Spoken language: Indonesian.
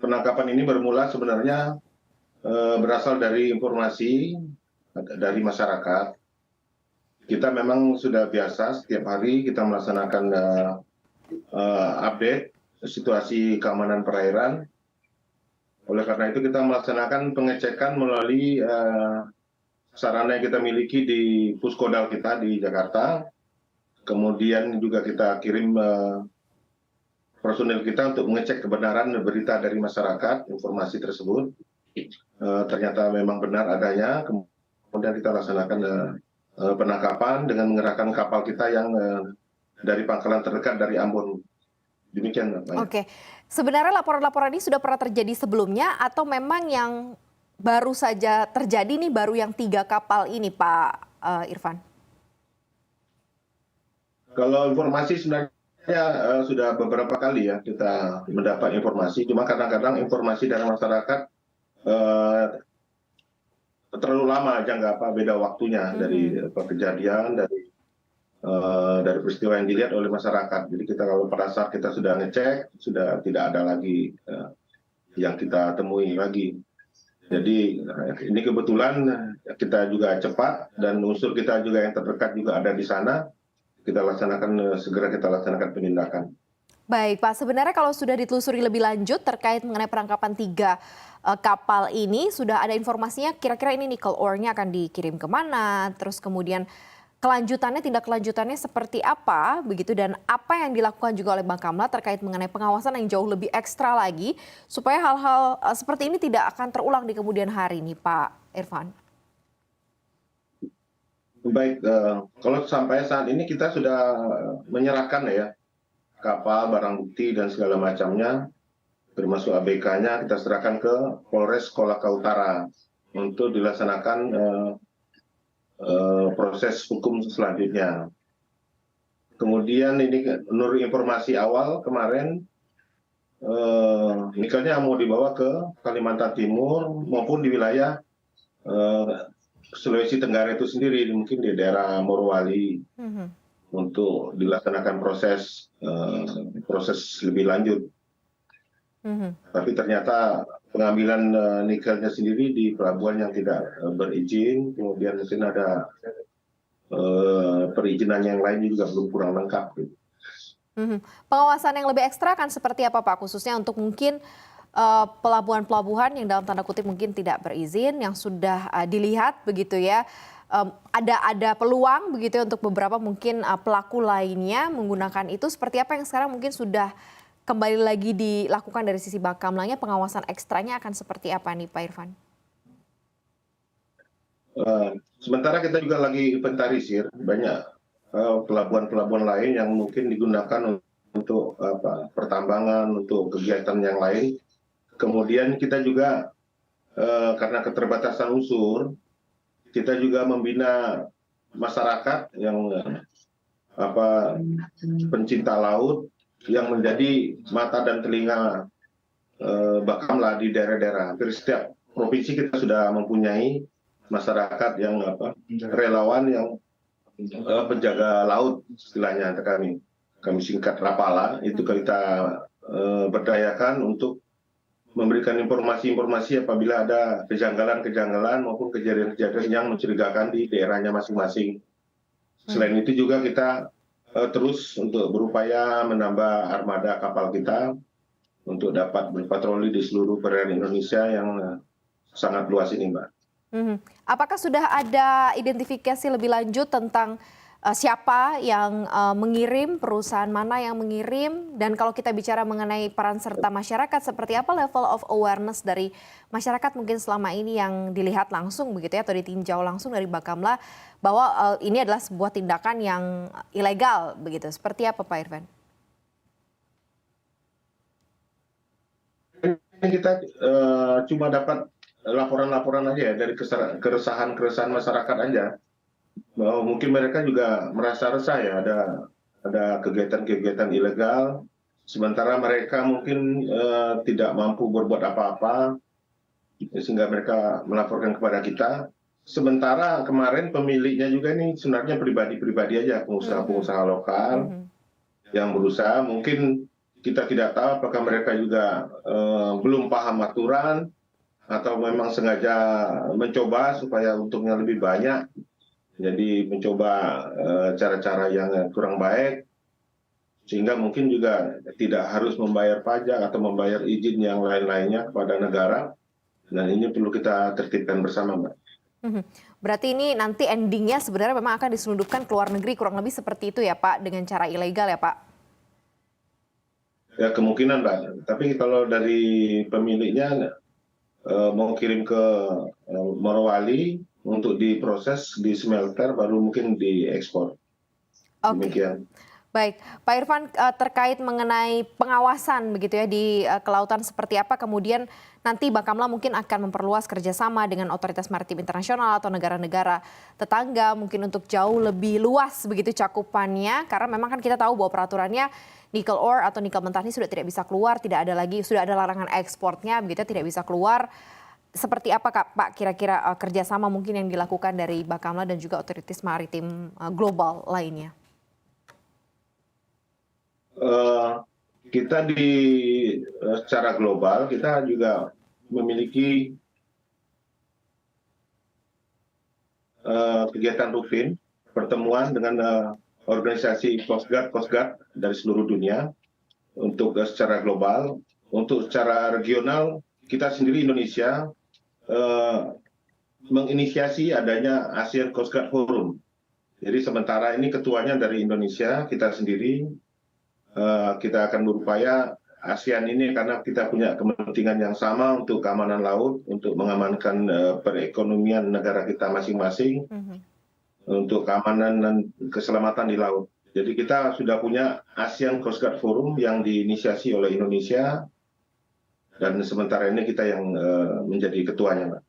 penangkapan ini bermula sebenarnya berasal dari informasi dari masyarakat. Kita memang sudah biasa setiap hari kita melaksanakan update situasi keamanan perairan. Oleh karena itu kita melaksanakan pengecekan melalui sarana yang kita miliki di puskodal kita di Jakarta. Kemudian juga kita kirim personil kita untuk mengecek kebenaran berita dari masyarakat, informasi tersebut. Ternyata memang benar adanya, kemudian kita laksanakan penangkapan dengan mengerahkan kapal kita yang dari pangkalan terdekat dari Ambon. Demikian, Pak. Oke, sebenarnya laporan-laporan ini sudah pernah terjadi sebelumnya atau memang yang baru saja terjadi nih, baru yang 3 kapal ini, Pak Irfan? Kalau informasi sebenarnya sudah beberapa kali ya kita mendapat informasi, cuma kadang-kadang informasi dari masyarakat terlalu lama jangka beda waktunya dari kejadian, dari peristiwa yang dilihat oleh masyarakat. Jadi kita kalau pada saat kita sudah ngecek, sudah tidak ada lagi yang kita temui lagi. Jadi ini kebetulan kita juga cepat dan unsur kita juga yang terdekat juga ada di sana. Kita laksanakan, segera kita laksanakan penindakan. Baik Pak, sebenarnya kalau sudah ditelusuri lebih lanjut terkait mengenai penangkapan 3 kapal ini, sudah ada informasinya kira-kira ini nikel ore-nya akan dikirim kemana, terus kemudian kelanjutannya, tindak kelanjutannya seperti apa, begitu, dan apa yang dilakukan juga oleh Bakamla terkait mengenai pengawasan yang jauh lebih ekstra lagi, supaya hal-hal seperti ini tidak akan terulang di kemudian hari nih Pak Irfan. Baik, kalau sampai saat ini kita sudah menyerahkan ya kapal, barang bukti dan segala macamnya, termasuk ABK-nya kita serahkan ke Polres Kolaka Utara untuk dilaksanakan proses hukum selanjutnya. Kemudian ini menurut informasi awal kemarin nikelnya mau dibawa ke Kalimantan Timur maupun di wilayah Sulawesi Tenggara itu sendiri, mungkin di daerah Morowali, untuk dilaksanakan proses lebih lanjut. Tapi ternyata pengambilan nikelnya sendiri di pelabuhan yang tidak berizin, kemudian mungkin ada perizinan yang lain juga belum kurang lengkap. Pengawasan yang lebih ekstra akan seperti apa Pak, khususnya untuk mungkin pelabuhan-pelabuhan yang dalam tanda kutip mungkin tidak berizin, yang sudah dilihat begitu ya, ada peluang begitu ya untuk beberapa mungkin pelaku lainnya menggunakan itu, seperti apa yang sekarang mungkin sudah kembali lagi dilakukan dari sisi Bakamlanya, pengawasan ekstranya akan seperti apa nih Pak Irfan? Sementara kita juga lagi inventarisir banyak pelabuhan-pelabuhan lain yang mungkin digunakan untuk pertambangan, untuk kegiatan yang lain. Kemudian kita juga karena keterbatasan unsur, kita juga membina masyarakat yang pencinta laut yang menjadi mata dan telinga Bakamla di daerah-daerah. Hampir setiap provinsi kita sudah mempunyai masyarakat yang relawan yang penjaga laut, istilahnya kami singkat Rapala. Itu kita berdayakan untuk memberikan informasi-informasi apabila ada kejanggalan-kejanggalan maupun kejadian-kejadian yang mencurigakan di daerahnya masing-masing. Selain itu juga kita terus untuk berupaya menambah armada kapal kita untuk dapat berpatroli di seluruh perairan Indonesia yang sangat luas ini, Mbak. Apakah sudah ada identifikasi lebih lanjut tentang siapa yang mengirim, perusahaan mana yang mengirim, dan kalau kita bicara mengenai peran serta masyarakat, seperti apa level of awareness dari masyarakat mungkin selama ini yang dilihat langsung begitu ya, atau ditinjau langsung dari Bakamla bahwa ini adalah sebuah tindakan yang ilegal begitu, seperti apa Pak Irfan? Kita cuma dapat laporan-laporan aja ya dari keresahan masyarakat aja. Bahwa mungkin mereka juga merasa resah ya, ada kegiatan-kegiatan ilegal, sementara mereka mungkin tidak mampu berbuat apa-apa, sehingga mereka melaporkan kepada kita. Sementara kemarin pemiliknya juga ini sebenarnya pribadi-pribadi aja, pengusaha-pengusaha lokal yang berusaha mungkin kita tidak tahu apakah mereka juga belum paham aturan atau memang sengaja mencoba supaya untungnya lebih banyak. Jadi mencoba cara-cara yang kurang baik, sehingga mungkin juga tidak harus membayar pajak atau membayar izin yang lain-lainnya kepada negara. Dan ini perlu kita tertibkan bersama, Mbak. Berarti ini nanti endingnya sebenarnya memang akan diselundupkan ke luar negeri, kurang lebih seperti itu ya Pak, dengan cara ilegal ya Pak? Ya kemungkinan, Mbak. Tapi kalau dari pemiliknya mau kirim ke Morowali untuk diproses di smelter, baru mungkin diekspor. Demikian. Baik, Pak Irfan, terkait mengenai pengawasan begitu ya di kelautan seperti apa, kemudian nanti Bakamla mungkin akan memperluas kerjasama dengan otoritas maritim internasional atau negara-negara tetangga mungkin untuk jauh lebih luas begitu cakupannya, karena memang kan kita tahu bahwa peraturannya nikel ore atau nikel mentah ini sudah tidak bisa keluar, tidak ada lagi, sudah ada larangan ekspornya begitu, tidak bisa keluar. Seperti apa Pak kira-kira kerjasama mungkin yang dilakukan dari Bakamla dan juga otoritas maritim global lainnya? Kita secara global kita juga memiliki kegiatan rutin pertemuan dengan organisasi Coast Guard dari seluruh dunia untuk secara global. Untuk secara regional kita sendiri Indonesia menginisiasi adanya ASEAN Coast Guard Forum. Jadi sementara ini ketuanya dari Indonesia, kita sendiri. Kita akan berupaya ASEAN ini karena kita punya kepentingan yang sama untuk keamanan laut, untuk mengamankan perekonomian negara kita masing-masing, untuk keamanan dan keselamatan di laut. Jadi kita sudah punya ASEAN Coast Guard Forum yang diinisiasi oleh Indonesia, dan sementara ini kita yang menjadi ketuanya, Mbak.